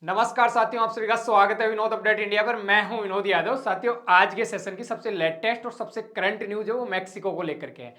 नमस्कार साथियों, आप सभी का स्वागत है विनोद अपडेट इंडिया पर। मैं हूं विनोद यादव। साथियों, आज के सेशन की सबसे लेटेस्ट और सबसे करंट न्यूज है वो मैक्सिको को लेकर के है।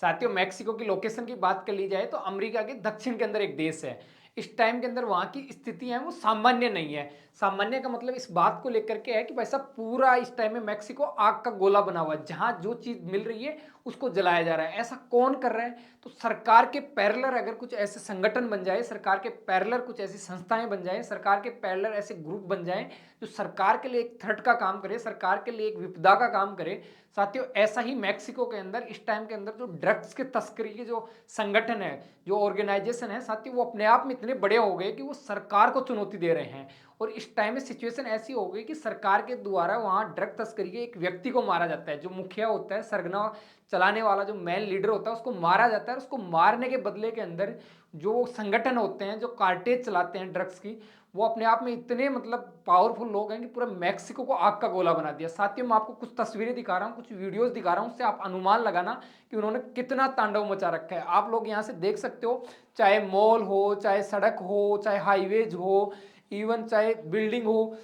साथियों, मैक्सिको की लोकेशन की बात कर ली जाए तो अमेरिका के दक्षिण के अंदर एक देश है। इस टाइम के अंदर वहां की स्थितियां वो सामान्य नहीं है। सामान्य का मतलब इस बात को लेकर के है कि भाई साहब पूरा इस टाइम में मैक्सिको आग का गोला बना हुआ है। जहां जो चीज मिल रही है उसको जलाया जा रहा है। ऐसा कौन कर रहा है? तो सरकार के पैरेलल अगर कुछ ऐसे संगठन बन जाए, सरकार के पैरेलल कुछ ऐसी संस्थाएं बन जाए, सरकार के पैरेलल ऐसे ग्रुप बन जाएं जो सरकार के लिए एक थ्रेट का काम करे, सरकार के लिए एक विपदा का काम करे। साथियों, ऐसा ही मैक्सिको के अंदर इस टाइम के अंदर जो ड्रग्स के तस्करी के जो संगठन है, जो ऑर्गेनाइजेशन है साथियों, वो अपने आप में इतने बड़े हो गए कि वो सरकार को चुनौती दे रहे हैं। और इस टाइम में सिचुएशन ऐसी हो गई कि सरकार के द्वारा वहां ड्रग तस्करी के एक व्यक्ति को मारा जाता है। जो मुखिया होता है, सरगना चलाने वाला जो मेन लीडर होता है, उसको मारा जाता है। उसको मारने के बदले के अंदर जो संगठन होते हैं, जो कार्टेज चलाते हैं ड्रग्स की, वो अपने आप में इतने मतलब पावरफुल लोग हैं कि पूरे मैक्सिको को आग का गोला बना दिया। साथियों, मैं आपको कुछ तस्वीरें दिखा रहा हूँ, कुछ वीडियोस दिखा रहा हूँ, उससे आप अनुमान लगाना कि उन्होंने कितना तांडव मचा रखा है। आप लोग यहाँ से देख सकते हो, चाहे मॉल हो, चाहे सड़क हो, चाहे हाईवेज हो, इवन चाहे बिल्डिंग हो,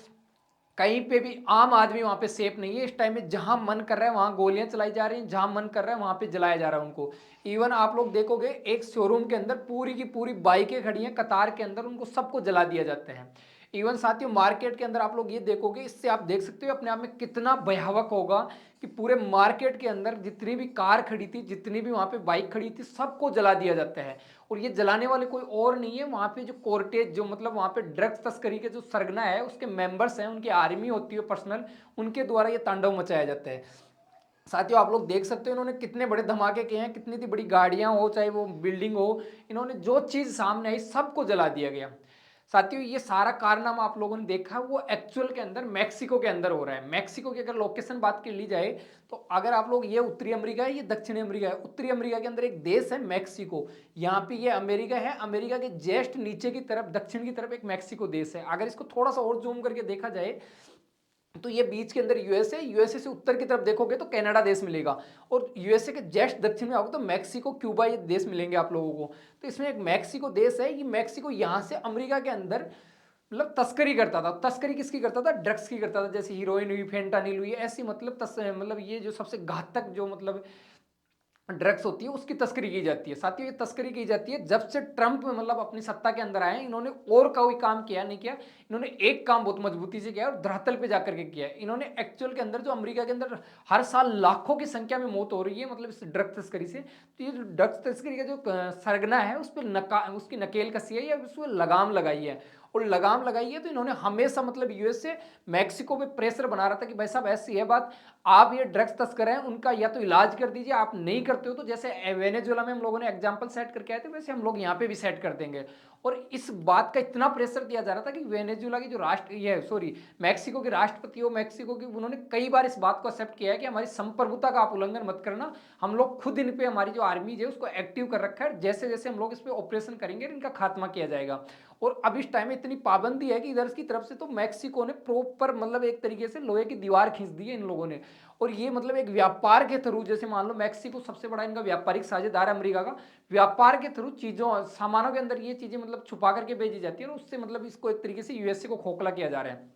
कहीं पे भी आम आदमी वहां पे सेफ नहीं है। इस टाइम में जहां मन कर रहा है वहां गोलियां चलाई जा रही हैं, जहां मन कर रहा है वहां पे जलाया जा रहा है उनको। इवन आप लोग देखोगे एक शोरूम के अंदर पूरी की पूरी बाइकें खड़ी हैं कतार के अंदर, उनको सबको जला दिया जाता है। इवन साथियों, मार्केट के अंदर आप लोग ये देखोगे, इससे आप देख सकते हो अपने आप में कितना भयावक होगा कि पूरे मार्केट के अंदर जितनी भी कार खड़ी थी, जितनी भी वहां पे बाइक खड़ी थी, सबको जला दिया जाता है। और ये जलाने वाले कोई और नहीं है, वहां पे जो कोर्टेज, जो मतलब वहां पे ड्रग्स तस्करी के जो सरगना है, उसके मेंबर्स हैं, उनकी आर्मी होती है पर्सनल, उनके द्वारा ये तांडव मचाया जाता है। साथियों, आप लोग देख सकते हो इन्होंने कितने बड़े धमाके किए हैं, कितनी बड़ी गाड़ियां हो, चाहे वो बिल्डिंग हो, इन्होंने जो चीज सामने आई सबको जला दिया गया। साथियों, ये सारा कारनामा आप लोगों ने देखा, वो एक्चुअल के अंदर मैक्सिको के अंदर हो रहा है। मैक्सिको की अगर लोकेशन बात कर ली जाए तो अगर आप लोग, ये उत्तरी अमेरिका है, ये दक्षिणी अमेरिका है। उत्तरी अमेरिका के अंदर एक देश है मैक्सिको, यहाँ पे ये अमेरिका है। अमेरिका के जस्ट नीचे की तरफ, दक्षिण की तरफ एक मैक्सिको देश है। अगर इसको थोड़ा सा और जूम करके देखा जाए तो ये बीच के अंदर यूएसए, यूएसए से उत्तर की तरफ देखोगे तो कनाडा देश मिलेगा। और यूएसए के जस्ट दक्षिण में आओगे तो मैक्सिको, क्यूबा, ये देश मिलेंगे आप लोगों को। तो इसमें एक मैक्सिको देश है। ये मैक्सिको यहाँ से अमेरिका के अंदर मतलब तस्करी करता था। तस्करी किसकी करता था? ड्रग्स की करता था। जैसे हीरोइन हुई, फेंटानिल हुई, ऐसी मतलब मतलब ये जो सबसे घातक जो मतलब ड्रग्स होती है उसकी तस्करी की जाती है। साथियों, ये तस्करी की जाती है जब से ट्रंप मतलब अपनी सत्ता के अंदर आए। इन्होंने और कोई काम किया नहीं किया, इन्होंने एक काम बहुत मजबूती से किया और धरातल पे जाकर के किया। इन्होंने एक्चुअल के अंदर जो अमेरिका के अंदर हर साल लाखों की संख्या में मौत हो रही है मतलब इस ड्रग्स तस्करी से, तो ये जो ड्रग्स तस्करी का जो सरगना है उस पर उसकी नकेल कसी है या उस पर लगाम लगाई है। और लगाम लगाई है तो इन्होंने हमेशा मतलब यूएस से मैक्सिको पे प्रेशर बना रहा था कि भाई साहब ऐसी है बात, आप ये ड्रग्स तस्कर हैं, उनका या तो इलाज कर दीजिए, आप नहीं करते हो तो जैसे वेनेजुएला में हम लोगों ने एग्जांपल सेट करके आए थे, वैसे हम लोग यहाँ पे भी सेट कर देंगे। और इस बात का इतना प्रेशर दिया जा रहा था कि वेनेजुएला की जो राष्ट्र, ये सॉरी, मैक्सिको के राष्ट्रपति हो, मैक्सिको की, उन्होंने कई बार इस बात को एक्सेप्ट किया है कि हमारी संप्रभुता का आप उल्लंघन मत करना। हम लोग खुद इन पे, हमारी जो आर्मी है उसको एक्टिव कर रखा है, जैसे जैसे हम लोग इस पे ऑपरेशन करेंगे इनका खात्मा किया जाएगा। और अब इस टाइम में इतनी पाबंदी है कि इधर की तरफ से तो मैक्सिको ने प्रॉपर मतलब एक तरीके से लोहे की दीवार खींच दी है इन लोगों ने। और ये मतलब एक व्यापार के थ्रू, जैसे मान लो मैक्सिको सबसे बड़ा इनका व्यापारिक साझेदार है अमेरिका का, व्यापार के थ्रू चीजों, सामानों के अंदर ये चीजें मतलब छुपा करके भेजी जाती है और उससे मतलब इसको एक तरीके से यूएसए को खोखला किया जा रहा है।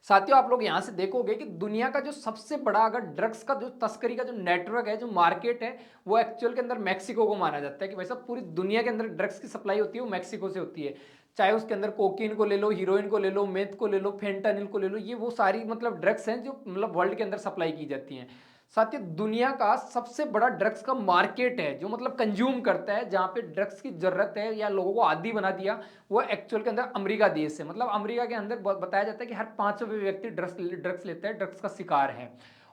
साथियों, आप लोग यहां से देखोगे कि दुनिया का जो सबसे बड़ा अगर ड्रग्स का जो तस्करी का जो नेटवर्क है, जो मार्केट है, वो एक्चुअल के अंदर मैक्सिको को माना जाता है कि भाई साहब पूरी दुनिया के अंदर ड्रग्स की सप्लाई होती है वो मैक्सिको से होती है। चाहे उसके अंदर कोकीन को ले लो, हीरोइन को ले लो, मेथ को ले लो, फेंटानिल को ले लो, ये वो सारी मतलब ड्रग्स हैं जो मतलब वर्ल्ड के अंदर सप्लाई की जाती हैं। साथियों, दुनिया का सबसे बड़ा ड्रग्स का मार्केट है जो मतलब कंज्यूम करता है, जहां पे ड्रग्स की जरूरत है या लोगों को आदी बना दिया, वो एक्चुअल के अंदर अमेरिका देश है। मतलब अमेरिका के अंदर बताया जाता है कि हर 5वें व्यक्ति ड्रग्स ड्रग्स लेता है, ड्रग्स का शिकार है।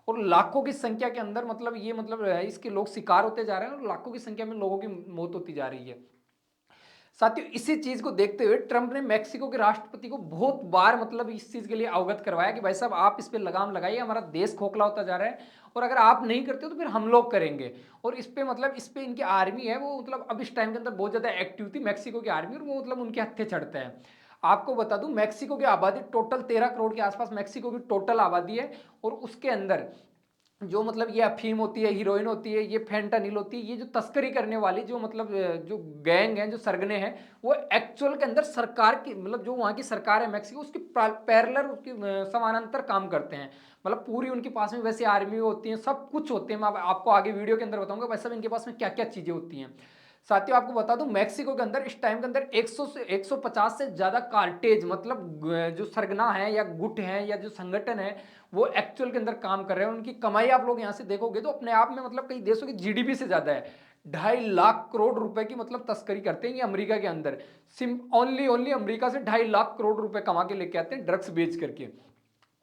और लाखों की संख्या के अंदर मतलब ये मतलब इसके लोग शिकार होते जा रहे हैं और लाखों की संख्या में लोगों की मौत होती जा रही है। साथियों, इसी चीज को देखते हुए ट्रंप ने मैक्सिको के राष्ट्रपति को बहुत बार मतलब इस चीज के लिए अवगत करवाया कि भाई साहब आप इस पे लगाम लगाइए, हमारा देश खोखला होता जा रहा है और अगर आप नहीं करते हो तो फिर हम लोग करेंगे। और इस पे मतलब इस पे इनकी आर्मी है वो मतलब अब इस टाइम के अंदर बहुत ज्यादा एक्टिव थी मैक्सिको की आर्मी, और वो मतलब उनके हत्थे चढ़ते हैं। आपको बता दूं, मैक्सिको की आबादी टोटल 13 करोड़ के आसपास मैक्सिको की टोटल आबादी है। और उसके अंदर जो मतलब ये अफीम होती है, हीरोइन होती है, ये फेंटानिल होती है, ये जो तस्करी करने वाली जो मतलब जो गैंग हैं, जो सरगने हैं, वो एक्चुअल के अंदर सरकार की मतलब जो वहाँ की सरकार है मैक्सिको, उसकी पैरेलल उसकी समानांतर काम करते हैं। मतलब पूरी उनके पास में वैसे आर्मी होती है, सब कुछ होते हैं। मैं आपको आगे वीडियो के अंदर बताऊंगा वैसे इनके पास में क्या क्या चीजें होती हैं। साथियों आपको बता दूं, मैक्सिको के अंदर इस टाइम के अंदर 100 से 150 से ज्यादा कार्टेज मतलब जो सरगना है या गुट है या जो संगठन है, वो एक्चुअल के अंदर काम कर रहे हैं। उनकी कमाई आप लोग यहां से देखोगे तो अपने आप में मतलब कई देशों की जीडीपी से ज्यादा है। 2.5 लाख करोड़ रुपए की मतलब तस्करी करते हैं ये अमेरिका के अंदर। सिम ओनली ओनली अमेरिका से 2.5 लाख करोड़ रुपए कमा के लेके आते हैं ड्रग्स बेच करके।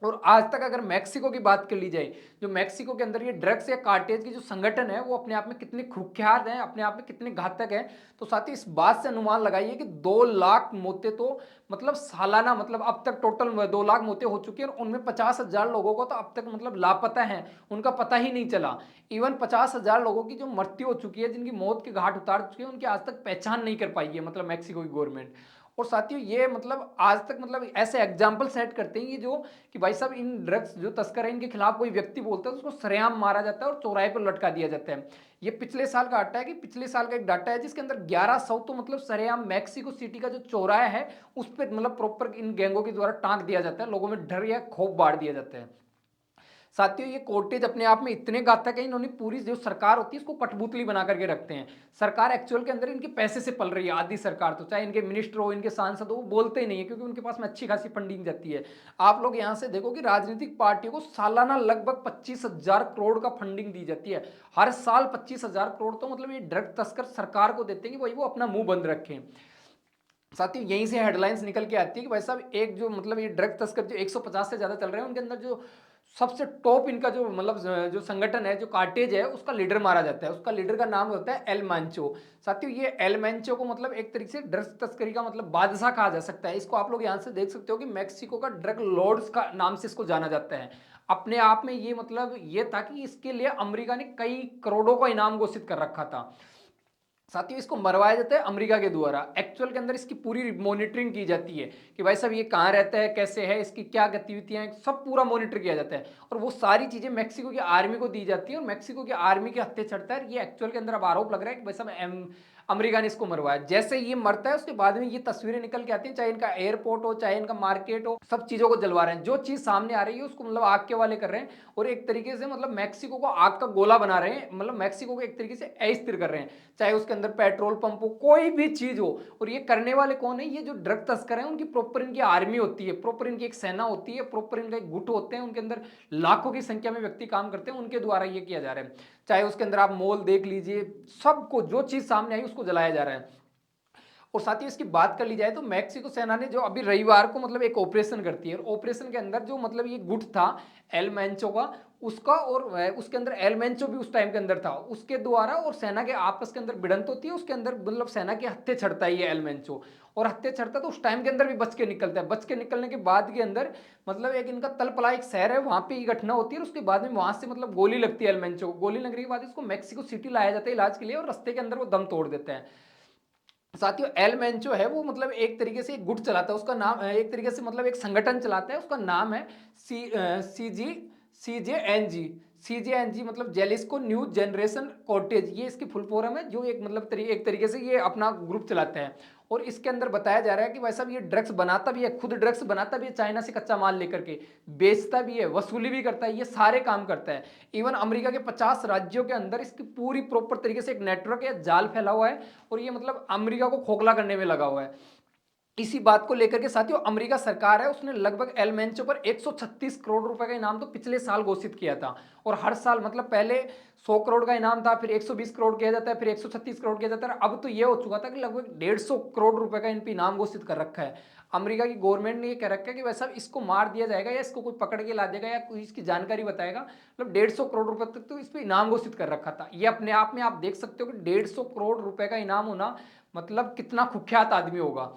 और आज तक अगर मैक्सिको की बात कर ली जाए, जो मैक्सिको के अंदर ये ड्रग्स या कार्टेज की जो संगठन है वो अपने आप में कितने कुख्यात हैं, अपने आप में कितने घातक हैं, तो साथ ही इस बात से अनुमान लगाइए कि 2 लाख मौतें तो मतलब सालाना मतलब अब तक टोटल 2 लाख मौतें हो चुकी है और उनमें 50,000 लोगों को तो अब तक मतलब लापता है, उनका पता ही नहीं चला। इवन 50,000 लोगों की जो मृत्यु हो चुकी है, जिनकी मौत के घाट उतार चुकी है, उनकी आज तक पहचान नहीं कर पाई है मतलब मैक्सिको की गवर्नमेंट। और साथियों ये मतलब आज तक मतलब ऐसे एग्जाम्पल सेट करते हैं ये जो कि भाई साहब इन ड्रग्स जो तस्कर है इनके खिलाफ कोई व्यक्ति बोलता है तो उसको सरेआम मारा जाता है और चौराहे पर लटका दिया जाता है। ये पिछले साल का डाटा है कि पिछले साल का एक डाटा है जिसके अंदर 1100 तो मतलब सरेआम मैक्सिको सिटी का जो चौराहा है उस पर मतलब प्रॉपर इन गैंगों के द्वारा टांग दिया जाता है, लोगों में डर या खौफ बांट दिया जाता है। साथियों ये कोर्टेज अपने आप में इतने घातक है, इन्होंने पूरी जो सरकार होती है इसको कठपुतली बना करके रखते हैं। सरकार एक्चुअल के अंदर इनके पैसे से पल रही है, आधी सरकार तो चाहे इनके मिनिस्टर हो, इनके सांसद हो, वो बोलते ही नहीं है क्योंकि उनके पास में अच्छी खासी फंडिंग जाती है। आप लोग यहां से देखो कि राजनीतिक पार्टियों को सालाना लगभग 25,000 करोड़ का फंडिंग दी जाती है। हर साल 25,000 करोड़ तो मतलब ये ड्रग तस्कर सरकार को देते हैं कि भाई वो अपना मुंह बंद रखें। साथियों यहीं से हेडलाइंस निकल के आती है कि भाई साहब एक जो मतलब ये ड्रग तस्कर जो 150 से ज्यादा चल रहे हैं उनके अंदर जो सबसे टॉप इनका जो मतलब जो संगठन है, जो कार्टेज है, उसका लीडर मारा जाता है। उसका लीडर का नाम होता है एल मांचो। साथियों ये एल मांचो को मतलब एक तरीके से ड्रग्स तस्करी का मतलब बादशाह कहा जा सकता है। इसको आप लोग यहाँ से देख सकते हो कि मैक्सिको का ड्रग लॉर्ड्स का नाम से इसको जाना जाता है। अपने आप में ये मतलब ये था कि इसके लिए अमेरिका ने कई करोड़ों का इनाम घोषित कर रखा था। साथियों इसको मरवाया जाता है अमेरिका के द्वारा। एक्चुअल के अंदर इसकी पूरी मॉनिटरिंग की जाती है कि भाई साहब ये कहाँ रहता है, कैसे है, इसकी क्या गतिविधियां हैं, सब पूरा मॉनिटर किया जाता है। और वो सारी चीजें मैक्सिको की आर्मी को दी जाती है और मैक्सिको की आर्मी के हत्थे चढ़ता है। ये एक्चुअल के अंदर अब आरोप लग रहा है कि भाई साहब अमेरिका ने इसको मरवाया। जैसे ये मरता है उसके बाद में ये तस्वीरें निकल के आती हैं, चाहे इनका एयरपोर्ट हो, चाहे इनका मार्केट हो, सब चीजों को जलवा रहे हैं। जो चीज सामने आ रही है उसको मतलब आग के वाले कर रहे हैं और एक तरीके से मतलब मैक्सिको को आग का गोला बना रहे हैं, मतलब मैक्सिको को एक तरीके से अस्थिर कर रहे हैं। चाहे उसके अंदर पेट्रोल पंप हो, कोई भी चीज हो। और ये करने वाले कौन है? ये जो ड्रग तस्कर हैं उनकी प्रॉपर इनकी आर्मी होती है, प्रॉपर इनकी एक सेना होती है, प्रॉपर इनका एक गुट होते हैं, उनके अंदर लाखों की संख्या में व्यक्ति काम करते हैं, उनके द्वारा ये किया जा रहा है। चाहे उसके अंदर आप मॉल देख लीजिए, सबको जो चीज सामने आई उसको जलाया जा रहा है। और साथ ही इसकी बात कर ली जाए तो मैक्सिको सेना ने जो अभी रविवार को मतलब एक ऑपरेशन करती है, ऑपरेशन के अंदर जो मतलब ये गुट था एल मैंचो का, उसका और उसके अंदर एल मैंचो भी उस टाइम के अंदर था, उसके द्वारा और सेना के आपस के अंदर भिड़ंत होती है। उसके अंदर मतलब सेना के हत्थे चढ़ता है ये एल मैंचो, और हत्थे चढ़ता तो उस टाइम के अंदर भी बच के निकलता है। बच के निकलने के बाद के अंदर मतलब एक इनका तलपला एक शहर है, वहां पे ये घटना होती है और उसके बाद में वहां से मतलब गोली लगती है एल मैंचो को। गोली लगने के बाद इसको मैक्सिको सिटी लाया जाता है इलाज के लिए और रस्ते के अंदर वो दम तोड़ देता है। साथियों एल मेंचो है वो मतलब एक तरीके से एक गुट चलाता है, उसका नाम एक तरीके से मतलब एक संगठन चलाता है, उसका नाम है सीजे एन जी मतलब जेलिस्को न्यू जनरेशन कॉर्टेज, ये इसकी फुल फॉर्म है। जो एक मतलब एक तरीके से ये अपना ग्रुप चलाते हैं और इसके अंदर बताया जा रहा है कि भाई साहब ये ड्रग्स बनाता भी है, खुद ड्रग्स बनाता भी है, चाइना से कच्चा माल लेकर के बेचता भी है, वसूली भी करता है, ये सारे काम करता है। इवन अमेरिका के 50 राज्यों के अंदर इसकी पूरी प्रॉपर तरीके से एक नेटवर्क या जाल फैला हुआ है और ये मतलब अमेरिका को खोखला करने में लगा हुआ है। इसी बात को लेकर के साथियों अमेरिका सरकार है उसने लगभग एल मेंचो पर 136 करोड़ रुपए का इनाम तो पिछले साल घोषित किया था। और हर साल मतलब पहले 100 करोड़ का इनाम था, फिर 120 करोड़ किया जाता है, फिर 136 करोड़ किया जाता है, अब तो यह हो चुका था कि लगभग 150 करोड़ रुपए का इन पर इनाम घोषित कर रखा है। अमेरिका की गवर्नमेंट ने ये कह रखा है कि वैसा इसको मार दिया जाएगा या इसको कोई पकड़ के ला देगा या कोई इसकी जानकारी बताएगा, मतलब 150 करोड़ रुपए तक तो इस पर इनाम घोषित कर रखा था। ये अपने आप में आप देख सकते हो कि 150 करोड़ रुपए का इनाम होना मतलब कितना कुख्यात आदमी होगा।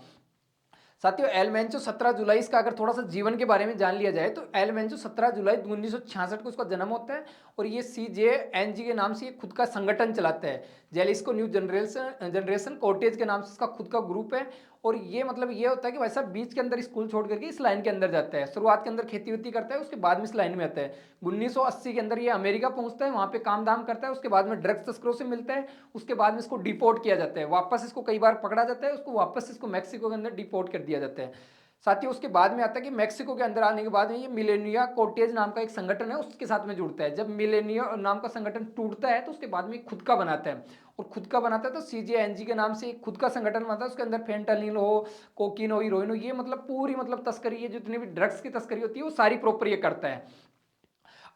साथियों एल मेंचो 17 जुलाई इसका अगर थोड़ा सा जीवन के बारे में जान लिया जाए तो एल मेंचो 17 जुलाई 1966 को इसका जन्म होता है और ये CJNG के नाम से ये खुद का संगठन चलाता है। जेलिस्को न्यू जनरेशन कॉर्टेज के नाम से इसका खुद का ग्रुप है और ये मतलब ये होता है कि भाई साहब बीच के अंदर स्कूल छोड़ करके इस लाइन के अंदर जाता है, शुरुआत के अंदर खेती वेती करता है, उसके बाद में इस लाइन में आता है। 1980 के अंदर ये अमेरिका पहुंचता है, वहां पे काम धाम करता है, उसके बाद में ड्रग्स तस्करों से मिलता है, उसके बाद में इसको डिपोर्ट किया जाता है, वापस इसको कई बार पकड़ा जाता है, उसको वापस इसको मैक्सिको के अंदर डिपोर्ट कर दिया जाता है। साथ ही उसके बाद में आता है कि मैक्सिको के अंदर आने के बाद में ये मिलेनिया कोर्टेज नाम का एक संगठन है उसके साथ में जुड़ता है। जब मिलेनिया नाम का संगठन टूटता है तो उसके बाद में खुद का बनाता है, और खुद का बनाता है तो सीजेएनजी के नाम से एक खुद का संगठन बनाता है। उसके अंदर फेंटानिल हो, कोकीन हो, हीरोइन हो, ये मतलब पूरी मतलब तस्करी, ये जितनी भी ड्रग्स की तस्करी होती है वो सारी प्रॉपर ये करता है।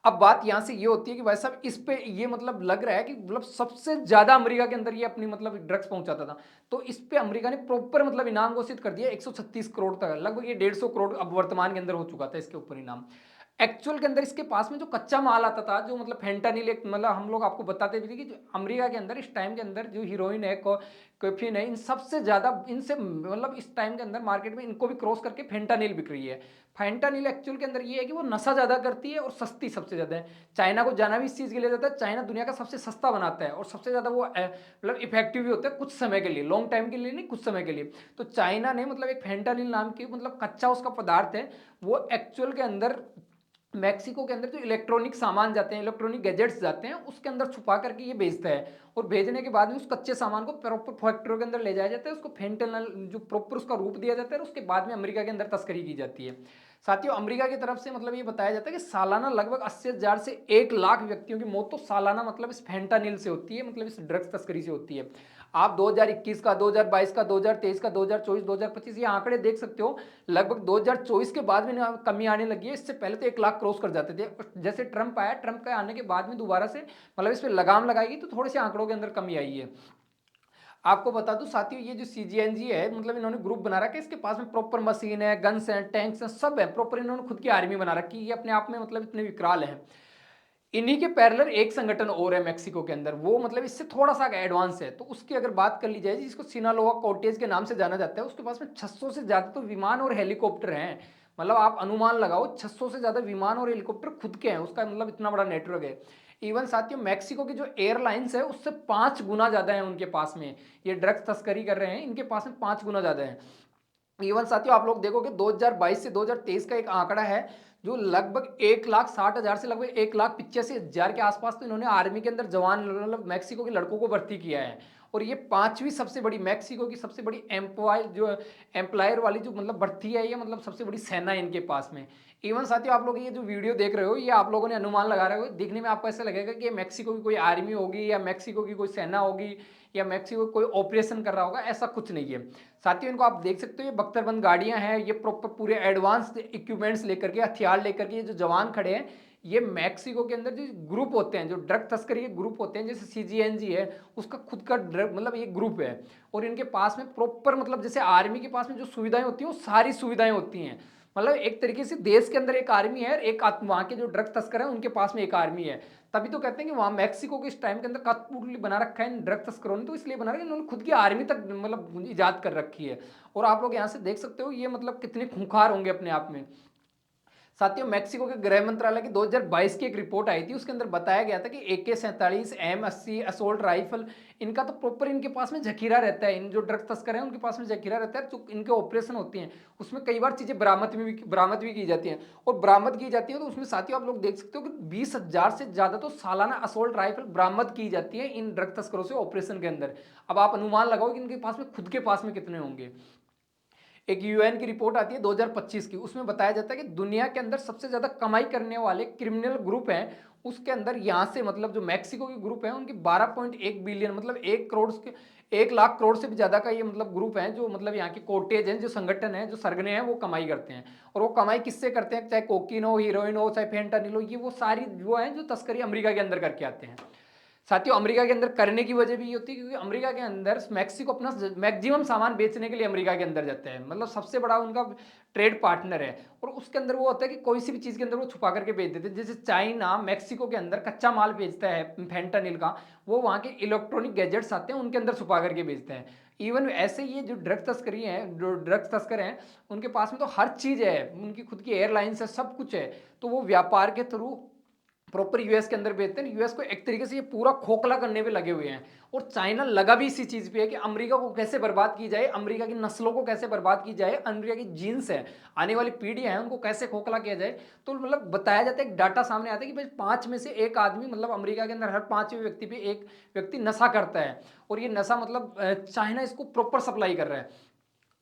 अब बात यहां से ये होती है कि भाई साहब इस पे ये मतलब लग रहा है कि मतलब सबसे ज्यादा अमेरिका के अंदर ये अपनी मतलब ड्रग्स पहुंचाता था, तो इस पे अमेरिका ने प्रॉपर मतलब इनाम घोषित कर दिया 136 करोड़ तक, लगभग ये 150 करोड़ अब वर्तमान के अंदर हो चुका था इसके ऊपर इनाम। एक्चुअल के अंदर इसके पास में जो कच्चा माल आता था, जो मतलब फेंटानिल, एक मतलब हम लोग आपको बताते भी थे कि जो अमेरिका के अंदर इस टाइम के अंदर जो हीरोइन है, कोफीन है, इन सबसे ज्यादा इनसे मतलब इस टाइम के अंदर मार्केट में इनको भी क्रॉस करके फेंटानिल बिक रही है। फेंटानिल एक्चुअल के अंदर ये है कि वो नशा ज्यादा करती है और सस्ती सबसे ज्यादा है। चाइना को जाना भी इस चीज के लिए जाता है, चाइना दुनिया का सबसे सस्ता बनाता है और सबसे ज्यादा वो मतलब इफेक्टिव भी होता है कुछ समय के लिए, लॉन्ग टाइम के लिए नहीं, कुछ समय के लिए। तो चाइना ने मतलब एक फेंटानिल नाम की मतलब कच्चा उसका पदार्थ है, वो एक्चुअल के अंदर मैक्सिको के अंदर जो इलेक्ट्रॉनिक सामान जाते हैं, इलेक्ट्रॉनिक गैजेट्स जाते हैं, उसके अंदर छुपा करके ये बेचता है, और भेजने के बाद में उस कच्चे सामान को प्रॉपर फैक्ट्रियों के अंदर ले जाया जाता है, उसको फेंटेनल जो प्रॉपर उसका रूप दिया जाता है, और उसके बाद में अमेरिका के अंदर तस्करी की जाती है। साथियों अमेरिका की तरफ से मतलब ये बताया जाता है कि सालाना लगभग 80,000 से 1 लाख व्यक्तियों की मौत तो सालाना मतलब इस फेंटानिल से होती है, मतलब इस ड्रग्स तस्करी से होती है। आप 2021 का, 2022 का, 2023 का, 2024, 2025 ये आंकड़े देख सकते हो। लगभग 2024 के बाद में कमी आने लगी है, इससे पहले तो 1 लाख क्रॉस कर जाते थे। जैसे ट्रंप आया, ट्रंप के आने के बाद में दोबारा से मतलब इस पर लगाम लगाएगी तो थोड़े से आंकड़ों के अंदर कमी आई है। आपको बता दूं साथियों, ये जो सीजीएनजी है मतलब इन्होंने ग्रुप बना रखा है, इसके पास में प्रॉपर मशीन है, गन्स हैं, टैंक्स हैं, सब है प्रॉपर, इन्होंने खुद की आर्मी बना रखी है, ये अपने आप में मतलब इतने विकराल हैं। इन्हीं के पैरेलल एक संगठन और है मैक्सिको के अंदर, वो मतलब इससे थोड़ा सा एडवांस है, तो उसकी अगर बात कर ली जाए जिसको सिनालोआ कोर्टेज के नाम से जाना जाता है, उसके पास में 600 से ज्यादा तो विमान और हेलीकॉप्टर हैं। मतलब आप अनुमान लगाओ 600 से ज्यादा विमान और हेलीकॉप्टर खुद के हैं, उसका मतलब इतना बड़ा नेटवर्क है। इवन साथियों मैक्सिको की जो एयरलाइंस है उससे 5 गुना ज्यादा है उनके पास में, ये ड्रग्स तस्करी कर रहे हैं इनके पास में 5 गुना ज्यादा है। इवन साथियों आप लोग देखोगे 2022 से 2023 का एक आंकड़ा है, जो लगभग 1,60,000 से लगभग 1,85,000 के आसपास तो इन्होंने आर्मी के अंदर जवान मतलब मैक्सिको के लड़कों को भर्ती किया है। और ये पांचवी सबसे बड़ी मैक्सिको की सबसे बड़ी एम्प्लॉय जो एम्प्लॉयर वाली जो मतलब भर्ती है, ये मतलब सबसे बड़ी सेना है इनके पास में। इवन साथियों आप लोग ये जो वीडियो देख रहे हो, ये आप लोगों ने अनुमान लगा रहे हो, देखने में आपको ऐसा लगेगा कि ये मैक्सिको की कोई आर्मी होगी या मैक्सिको की कोई सेना होगी या मैक्सिको कोई ऑपरेशन कर रहा होगा, ऐसा कुछ नहीं है। साथियों इनको आप देख सकते हो, ये बख्तरबंद गाड़ियां हैं, ये प्रॉपर पूरे एडवांस इक्विपमेंट्स लेकर के, हथियार लेकर के ये जो जवान खड़े हैं, ये मैक्सिको के अंदर जो ग्रुप होते हैं, जो ड्रग तस्करी के ग्रुप होते हैं, जैसे सीजीएनजी है उसका खुद का ड्रग मतलब ये ग्रुप है। और इनके पास में प्रॉपर मतलब जैसे आर्मी के पास में जो सुविधाएं होती हैं वो सारी सुविधाएं होती हैं। मतलब एक तरीके से देश के अंदर एक आर्मी है, एक वहां के जो ड्रग तस्कर है उनके पास में एक आर्मी है। तभी तो कहते हैं कि वहां मैक्सिको के इस टाइम के अंदर कठपुतली बना रखा है इन ड्रग तस्करों ने, तो इसलिए बना रखा है इन्होंने खुद की आर्मी तक मतलब इजाद कर रखी है। और आप लोग यहाँ से देख सकते हो ये मतलब कितने खूंखार होंगे अपने आप में। साथियों मैक्सिको के गृह मंत्रालय की 2022 की एक रिपोर्ट आई थी, उसके अंदर बताया गया था कि AK-47 M80 असोल्ट राइफल, इनका तो प्रॉपर इनके पास में जखीरा रहता है, इन जो ड्रग तस्कर हैं उनके पास में जखीरा रहता है, जो इनके ऑपरेशन होते हैं उसमें कई बार चीजें बरामद भी की जाती हैं। और बरामद की जाती है तो उसमें साथियों आप लोग देख सकते हो कि 20,000 से ज्यादा तो सालाना असोल्ट राइफल बरामद की जाती है इन ड्रग तस्करों से ऑपरेशन के अंदर। अब आप अनुमान लगाओ कि इनके पास में खुद के पास में कितने होंगे। एक यूएन की रिपोर्ट आती है 2025 की, उसमें बताया जाता है कि दुनिया के अंदर सबसे ज्यादा कमाई करने वाले क्रिमिनल ग्रुप हैं, उसके अंदर यहां से मतलब जो मैक्सिको की ग्रुप है उनकी 12.1 बिलियन मतलब 1 करोड़ के 1 लाख करोड़ से भी ज्यादा का ये मतलब ग्रुप है, जो मतलब यहाँ की कोर्टेज है, जो संगठन है, जो सरगने हैं, वो कमाई करते हैं। और वो कमाई किससे करते हैं, चाहे कोकीन हो, हीरोइन हो, चाहे फेंटानिल हो, ये वो सारी वो है जो तस्करी अमेरिका के अंदर करके आते हैं। साथियों अमेरिका के अंदर करने की वजह भी ये होती है क्योंकि अमेरिका के अंदर मैक्सिको अपना मैक्सिमम सामान बेचने के लिए अमेरिका के अंदर जाता है, मतलब सबसे बड़ा उनका ट्रेड पार्टनर है। और उसके अंदर वो होता है कि कोई सी भी चीज़ के अंदर वो छुपा करके बेच देते हैं, जैसे चाइना मैक्सिको के अंदर कच्चा माल बेचता है फेंटानिल का, वो वहाँ के इलेक्ट्रॉनिक गैजेट्स आते हैं उनके अंदर छुपा करके बेचते हैं। इवन ऐसे ये जो ड्रग तस्करी है, जो ड्रग्स तस्कर हैं, उनके पास में तो हर चीज़ है, उनकी खुद की एयरलाइंस है, सब कुछ है, तो वो व्यापार के थ्रू प्रॉपर यूएस के अंदर भेजते हैं। यूएस को एक तरीके से ये पूरा खोखला करने पे लगे हुए हैं और चाइना लगा भी इसी चीज पे है कि अमेरिका को कैसे बर्बाद की जाए, अमेरिका की नस्लों को कैसे बर्बाद की जाए, अमेरिका की जीन्स है, आने वाली पीढ़ियां हैं, उनको कैसे खोखला किया जाए। तो मतलब बताया जाता है, एक डाटा सामने आता है कि भाई 5 में से एक आदमी, मतलब अमेरिका के अंदर हर 5वें व्यक्ति पे एक व्यक्ति नशा करता है। और ये नशा मतलब चाइना इसको प्रॉपर सप्लाई कर रहा है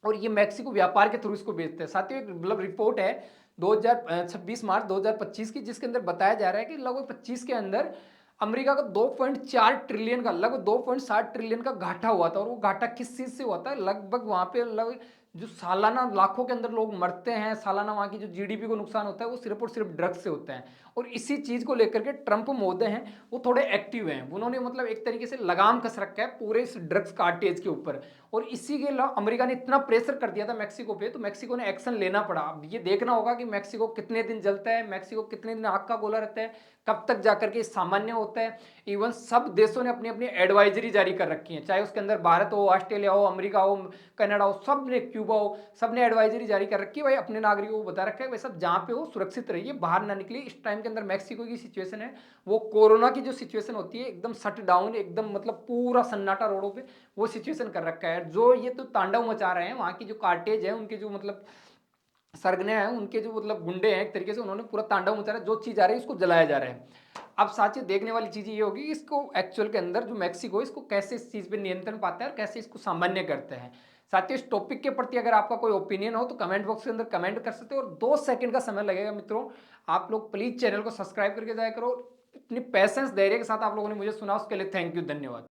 और ये मैक्सिको व्यापार के थ्रू इसको बेचते हैं। साथियों एक मतलब रिपोर्ट है 2026 मार्च 2025 की, जिसके अंदर बताया जा रहा है कि लगभग 25 के अंदर अमेरिका का 2.4 ट्रिलियन का, लगभग 2.7 ट्रिलियन का घाटा हुआ था। और वो घाटा किस चीज से हुआ था? लगभग वहां पे लगभग जो सालाना लाखों के अंदर लोग मरते हैं, सालाना वहां की जो जीडीपी को नुकसान होता है, वो सिर्फ और सिर्फ ड्रग्स से होता है। और इसी चीज को लेकर के ट्रंप महोदय हैं, वो थोड़े एक्टिव हैं, उन्होंने मतलब एक तरीके से लगाम कस रखा है पूरे इस ड्रग्स कार्टेज के ऊपर। और इसी के अलावा अमेरिका ने इतना प्रेशर कर दिया था मैक्सिको पे, तो मैक्सिको ने एक्शन लेना पड़ा। अब ये देखना होगा कि मैक्सिको कितने दिन जलता है, मैक्सिको कितने दिन आग का गोला रहता है, कब तक जाकर के सामान्य होता है। इवन सब देशों ने अपनी अपनी एडवाइजरी जारी कर रखी है, चाहे उसके अंदर भारत हो, ऑस्ट्रेलिया हो, अमेरिका हो, कनाडा हो, सब ने, क्यूबा हो, सब ने एडवाइजरी जारी कर रखी है। भाई अपने नागरिकों को बता रखा है भाई सब जहां पे हो सुरक्षित रहिए, बाहर ना निकलिए। इस टाइम के अंदर मैक्सिको की सिचुएशन है, वो कोरोना की जो सिचुएशन होती है एकदम शट डाउन, एकदम मतलब पूरा सन्नाटा रोडों पे, वो सिचुएशन कर रखा है। जो ये तो तांडव मचा रहे हैं वहां की जो कार्टेज है, उनके जो मतलब सरगने हैं, उनके जो मतलब गुंडे हैं, एक तरीके से उन्होंने पूरा तांडव मचा रहा है। जो चीज आ रही है उसको जलाया जा रहा है। अब साथ ही देखने वाली चीज ये होगी इसको एक्चुअल के अंदर जो मैक्सिको इसको कैसे इस चीज पे नियंत्रण पाता है और कैसे इसको सामान्य करते हैं। साथियों इस टॉपिक के प्रति अगर आपका कोई ओपिनियन हो तो कमेंट बॉक्स के अंदर कमेंट कर सकते हो, और 2 सेकंड का समय लगेगा मित्रों। आप लोग प्लीज चैनल को सब्सक्राइब करके जाया करो। इतनी पैसेंस धैर्य के साथ आप लोगों ने मुझे सुना, उसके लिए थैंक यू, धन्यवाद।